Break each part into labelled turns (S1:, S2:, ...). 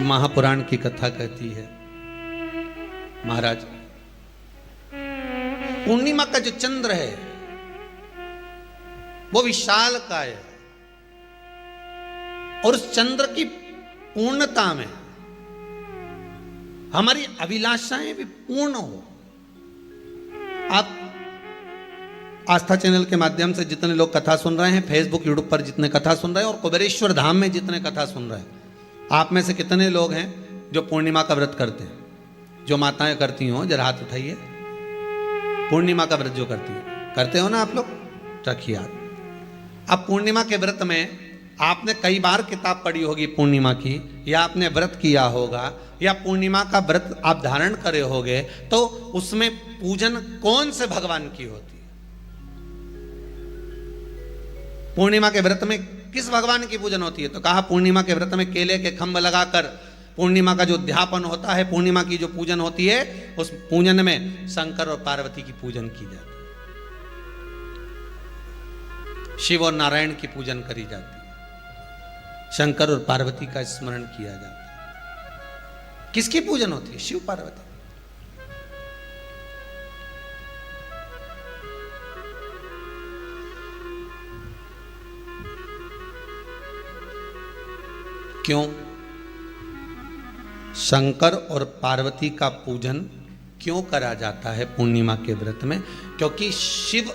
S1: शिव महापुराण की कथा कहती है, महाराज पूर्णिमा का जो चंद्र है वो विशाल का है और उस चंद्र की पूर्णता में हमारी अभिलाषाएं भी पूर्ण हो। आप आस्था चैनल के माध्यम से जितने लोग कथा सुन रहे हैं, फेसबुक यूट्यूब पर जितने कथा सुन रहे हैं और कुबेरेश्वर धाम में जितने कथा सुन रहे हैं, आप में से कितने लोग हैं जो पूर्णिमा का व्रत करते हैं? जो माताएं करती हो जरा हाथ उठाइए। पूर्णिमा का व्रत जो करती है, करते हो ना आप लोग? रखिए हाथ। अब पूर्णिमा के व्रत में आपने कई बार किताब पढ़ी होगी पूर्णिमा की, या आपने व्रत किया होगा, या पूर्णिमा का व्रत आप धारण करे होगे, तो उसमें पूजन कौन से भगवान की होती है? पूर्णिमा के व्रत में किस भगवान की पूजन होती है? तो कहा पूर्णिमा के व्रत में केले के खंभ लगाकर पूर्णिमा का जो अध्यापन होता है, पूर्णिमा की जो पूजन होती है, उस पूजन में शंकर और पार्वती की पूजन की जाती है, शिव और नारायण की पूजन करी जाती है, शंकर और पार्वती का स्मरण किया जाता है। किसकी पूजन होती है? शिव पार्वती। क्यों शंकर और पार्वती का पूजन क्यों करा जाता है पूर्णिमा के व्रत में? क्योंकि शिव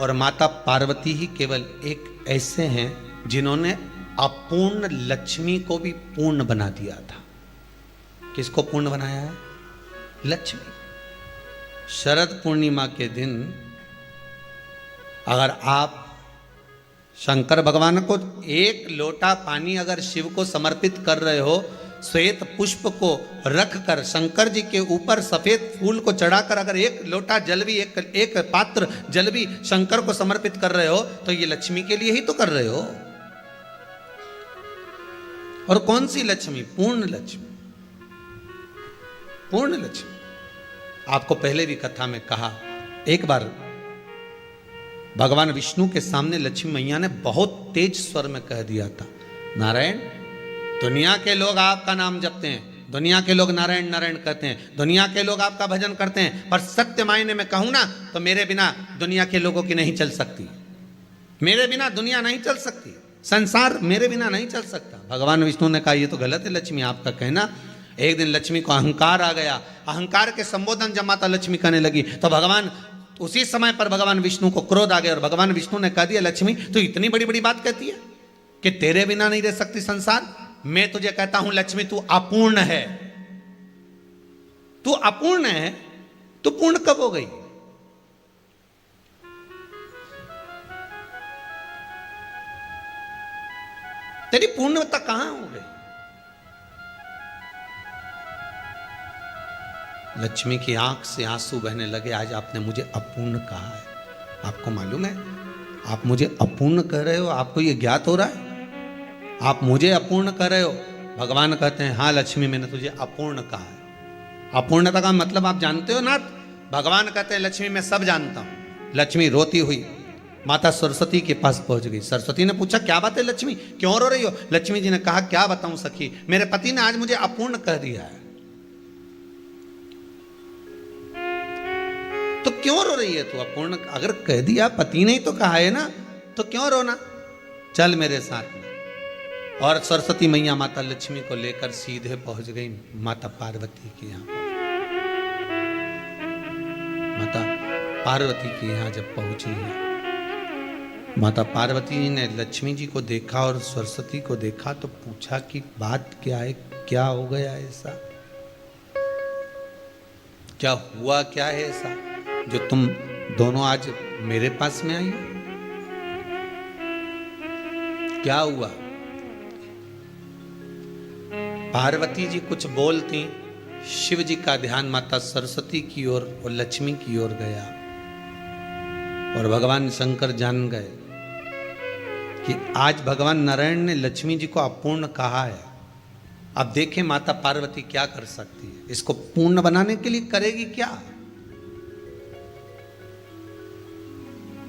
S1: और माता पार्वती ही केवल एक ऐसे हैं जिन्होंने अपूर्ण लक्ष्मी को भी पूर्ण बना दिया था। किसको पूर्ण बनाया है? लक्ष्मी। शरद पूर्णिमा के दिन अगर आप शंकर भगवान को एक लोटा पानी अगर शिव को समर्पित कर रहे हो, श्वेत पुष्प को रखकर शंकर जी के ऊपर सफेद फूल को चढ़ाकर अगर एक लोटा जल भी, एक पात्र जल भी शंकर को समर्पित कर रहे हो, तो ये लक्ष्मी के लिए ही तो कर रहे हो। और कौन सी लक्ष्मी? पूर्ण लक्ष्मी। पूर्ण लक्ष्मी। आपको पहले भी कथा में कहा, एक बार भगवान विष्णु के सामने लक्ष्मी मैया ने बहुत तेज स्वर में कह दिया था, नारायण, दुनिया के लोग आपका नाम जपते हैं, दुनिया के लोग नारायण नारायण कहते हैं, दुनिया के लोग आपका भजन करते हैं, पर सत्य मायने में कहूं ना तो मेरे बिना दुनिया के लोगों की नहीं चल सकती, मेरे बिना दुनिया नहीं चल सकती, संसार मेरे बिना नहीं चल सकता। भगवान विष्णु ने कहा ये तो गलत है लक्ष्मी आपका कहना। एक दिन लक्ष्मी को अहंकार आ गया, अहंकार के संबोधन जब माता लक्ष्मी करने लगी तो भगवान उसी समय पर भगवान विष्णु को क्रोध आ गया और भगवान विष्णु ने कह दिया, लक्ष्मी तू इतनी बड़ी बड़ी बात कहती है कि तेरे बिना नहीं रह सकती संसार। मैं तुझे कहता हूं लक्ष्मी, तू अपूर्ण है, तू अपूर्ण है, तू पूर्ण कब हो गई? तेरी पूर्णता कहां हो गई? लक्ष्मी की आंख से आंसू बहने लगे। आज आपने मुझे अपूर्ण कहा है, आपको मालूम है आप मुझे अपूर्ण कह रहे हो? आपको ये ज्ञात हो रहा है आप मुझे अपूर्ण कह रहे हो? भगवान कहते हैं हाँ लक्ष्मी, मैंने तुझे अपूर्ण कहा है। अपूर्णता का मतलब आप जानते हो ना? भगवान कहते हैं लक्ष्मी मैं सब जानता हूं। लक्ष्मी रोती हुई माता सरस्वती के पास पहुंच गई। सरस्वती ने पूछा क्या बात है लक्ष्मी, क्यों रो रही हो? लक्ष्मी जी ने कहा क्या बताऊं सखी, मेरे पति ने आज मुझे अपूर्ण कह दिया है। तो क्यों रो रही है तू? अपूर्ण अगर कह दिया, पति ने ही तो कहा है ना, तो क्यों रोना? चल मेरे साथ में। और सरस्वती मैया माता लक्ष्मी को लेकर सीधे पहुंच गई माता पार्वती के यहां। माता पार्वती के यहां जब पहुंची है, माता पार्वती ने लक्ष्मी जी को देखा और सरस्वती को देखा तो पूछा कि बात क्या है, क्या हो गया ऐसा, क्या हुआ, क्या है ऐसा जो तुम दोनों आज मेरे पास में आई हो? क्या हुआ? पार्वती जी कुछ बोलती, शिव जी का ध्यान माता सरस्वती की ओर और लक्ष्मी की ओर गया और भगवान शंकर जान गए कि आज भगवान नारायण ने लक्ष्मी जी को अपूर्ण कहा है। अब देखें माता पार्वती क्या कर सकती है, इसको पूर्ण बनाने के लिए करेगी क्या?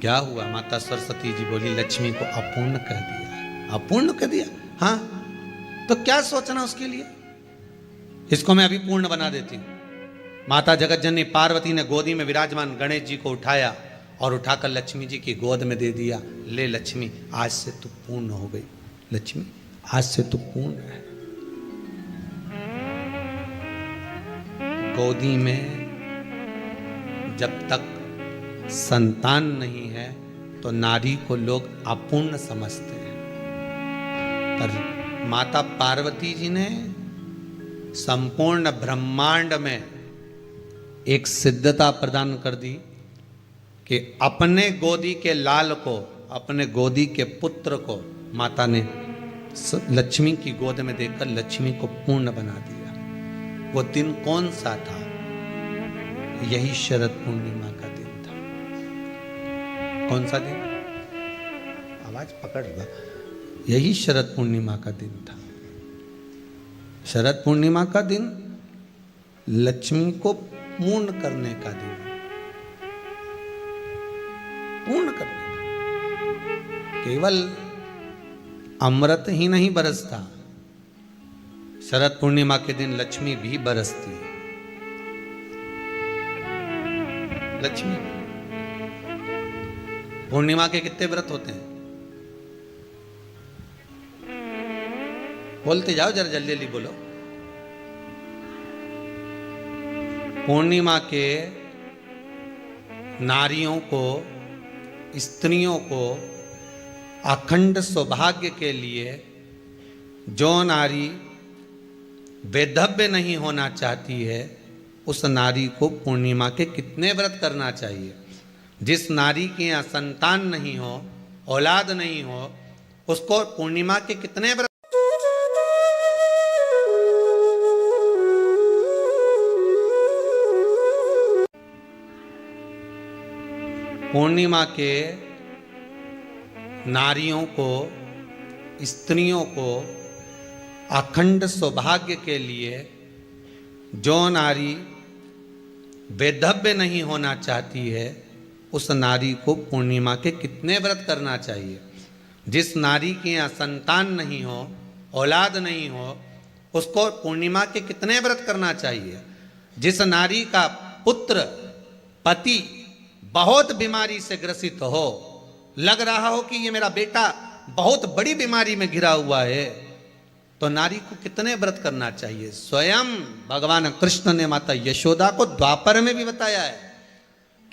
S1: क्या हुआ? माता सरस्वती जी बोली लक्ष्मी को अपूर्ण कह दिया। अपूर्ण कह दिया? हाँ, तो क्या सोचना उसके लिए? इसको मैं अभी पूर्ण बना देती हूं। माता जगत जननी पार्वती ने गोदी में विराजमान गणेश जी को उठाया और उठाकर लक्ष्मी जी की गोद में दे दिया। ले लक्ष्मी, आज से तू पूर्ण हो गई। लक्ष्मी, आज से तू पूर्ण है। गोदी में जब तक संतान नहीं है तो नारी को लोग अपूर्ण समझते हैं, पर माता पार्वती जी ने संपूर्ण ब्रह्मांड में एक सिद्धता प्रदान कर दी कि अपने गोदी के लाल को, अपने गोदी के पुत्र को माता ने लक्ष्मी की गोद में देकर लक्ष्मी को पूर्ण बना दिया। वो दिन कौन सा था? यही शरद पूर्णिमा का दिन था। कौन सा दिन? आवाज पकड़ लो। यही शरद पूर्णिमा का दिन था। शरद पूर्णिमा का दिन लक्ष्मी को पूर्ण करने का दिन, पूर्ण करने का। केवल अमृत ही नहीं बरसता, शरद पूर्णिमा के दिन लक्ष्मी भी बरसती है। लक्ष्मी, पूर्णिमा के कितने व्रत होते हैं? बोलते जाओ, जरा जल्दी जल्दी बोलो। पूर्णिमा के नारियों को, स्त्रियों को अखंड सौभाग्य के लिए, जो नारी वैधव्य नहीं होना चाहती है, उस नारी को पूर्णिमा के कितने व्रत करना चाहिए? जिस नारी के यहाँ संतान नहीं हो, औलाद नहीं हो, उसको पूर्णिमा के कितने व्रत? पूर्णिमा के नारियों को, स्त्रियों को अखंड सौभाग्य के लिए, जो नारी वैधव्य नहीं होना चाहती है, उस नारी को पूर्णिमा के कितने व्रत करना चाहिए? जिस नारी के यहाँ संतान नहीं हो, औलाद नहीं हो, उसको पूर्णिमा के कितने व्रत करना चाहिए? जिस नारी का पुत्र, पति बहुत बीमारी से ग्रसित हो, लग रहा हो कि ये मेरा बेटा बहुत बड़ी बीमारी में घिरा हुआ है, तो नारी को कितने व्रत करना चाहिए? स्वयं भगवान कृष्ण ने माता यशोदा को द्वापर में भी बताया है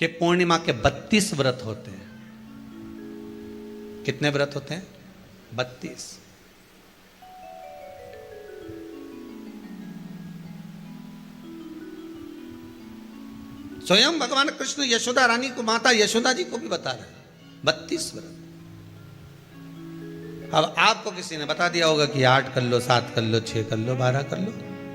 S1: कि पूर्णिमा के 32 व्रत होते हैं। कितने व्रत होते हैं? 32। स्वयं भगवान कृष्ण यशोदा रानी को, माता यशोदा जी को भी बता रहे हैं 32 व्रत। अब आपको किसी ने बता दिया होगा कि 8 कर लो, 7 कर लो, 6 कर लो, 12 कर लो,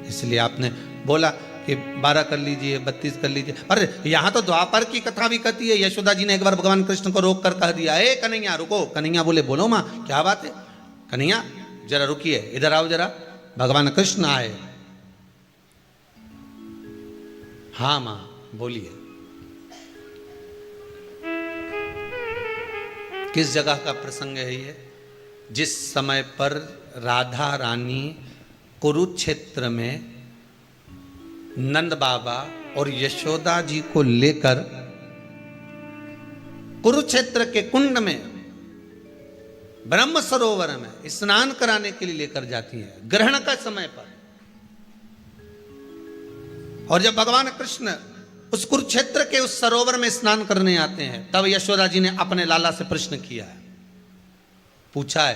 S1: इसलिए आपने बोला कि 12 कर लीजिए, 32 कर लीजिए। अरे यहां तो द्वापर की कथा भी कहती है। यशोदा जी ने एक बार भगवान कृष्ण को रोक कर कह दिया, ए कन्हैया रुको। कन्हैया बोले, बोलो माँ क्या बात है? कन्हैया जरा रुकिए, इधर आओ जरा। भगवान कृष्ण आए। हाँ माँ बोलिए। किस जगह का प्रसंग है ये? जिस समय पर राधा रानी कुरुक्षेत्र में नंद बाबा और यशोदा जी को लेकर कुरुक्षेत्र के कुंड में, ब्रह्म सरोवर में स्नान कराने के लिए लेकर जाती है, ग्रहण का समय पर। और जब भगवान कृष्ण उस कुरुक्षेत्र के उस सरोवर में स्नान करने आते हैं, तब यशोदा जी ने अपने लाला से प्रश्न किया है, पूछा है,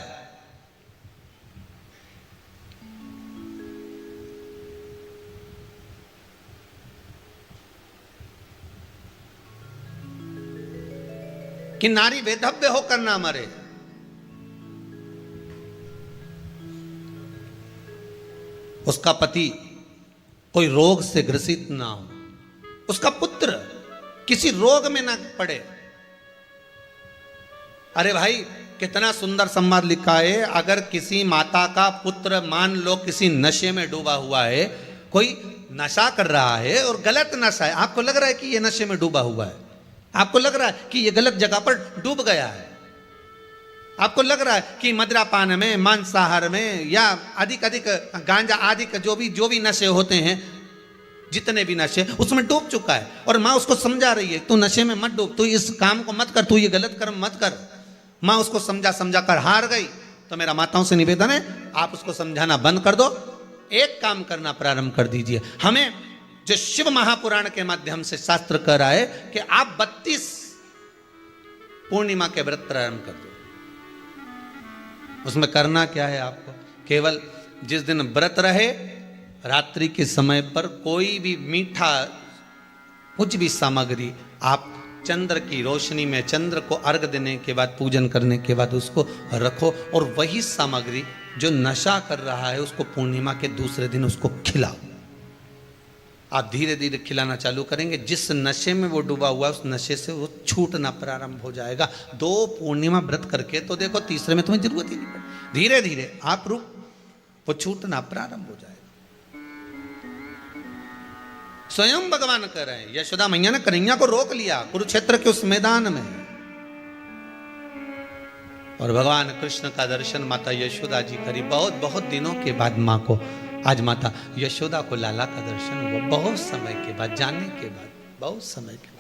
S1: कि नारी वैधव्य होकर ना मरे। उसका पति कोई रोग से ग्रसित ना हो, उसका पुत्र किसी रोग में ना पड़े। अरे भाई कितना सुंदर संवाद लिखा है। अगर किसी माता का पुत्र मान लो किसी नशे में डूबा हुआ है, कोई नशा कर रहा है और गलत नशा है, आपको लग रहा है कि ये नशे में डूबा हुआ है, आपको लग रहा है कि ये गलत जगह पर डूब गया है, आपको लग रहा है कि मदिरापान में, मांसाहार में या अधिक अधिक गांजा आदि का जो भी नशे होते हैं, जितने भी नशे, उसमें डूब चुका है। और माँ उसको समझा रही है, तू नशे में मत डूब, तू इस काम को मत कर, तू ये गलत कर्म मत कर। माँ उसको समझा कर हार गई। तो मेरा माताओं से निवेदन है, आप उसको समझाना बंद कर दो, एक काम करना प्रारंभ कर दीजिए। हमें जो शिव महापुराण के माध्यम से शास्त्र कह रहा है कि आप 32 पूर्णिमा के व्रत प्रारंभ कर दो। उसमें करना क्या है आपको? केवल जिस दिन व्रत रहे, रात्रि के समय पर कोई भी मीठा, कुछ भी सामग्री आप चंद्र की रोशनी में, चंद्र को अर्घ देने के बाद, पूजन करने के बाद उसको रखो, और वही सामग्री जो नशा कर रहा है उसको पूर्णिमा के दूसरे दिन उसको खिलाओ। आप धीरे धीरे खिलाना चालू करेंगे, जिस नशे में वो डूबा हुआ उस नशे से वो छूटना प्रारंभ हो जाएगा। 2 पूर्णिमा व्रत करके तो देखो, तीसरे में तुम्हें जरूरत ही नहीं पड़े। धीरे धीरे आप रुक, वो छूटना प्रारंभ हो जाएगा। स्वयं भगवान कह रहे हैं, यशोदा मैया ने कन्हैया को रोक लिया कुरुक्षेत्र के उस मैदान में, और भगवान कृष्ण का दर्शन माता यशोदा जी करी। बहुत बहुत दिनों के बाद माँ को, आज माता यशोदा को लाला का दर्शन हुआ, बहुत समय के बाद, जाने के बाद, बहुत समय के